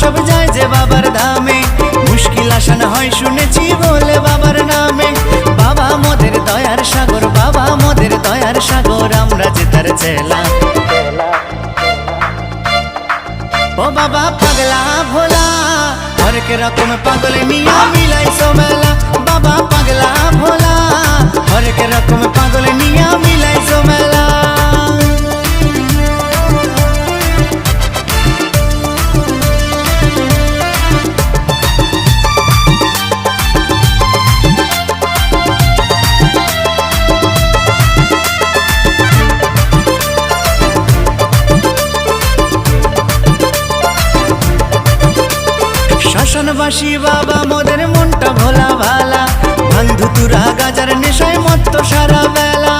সব যায় যে বাবার দামে, মুশকিল আসান হয় শুনেছি বলে বাবার নামে। বাবা মোদের দয়ার সাগর, বাবা মোদের দয়ার সাগর, আমরা যে তার চেলা। ও বাবা পাগলা ভোলা, হরেক রকম পাগল নিয়া মিলাইছো মেলা। বাবা পাগলা ভোলা, হরেক রকম পাগল নিয়া মিলাইছো মেলা। শ্মশানবাসী বাবা মোদের মনটা ভোলা ভালা, ভাঙ ধুতুরা গাজার নেশায় মত্ত সারা বেলা।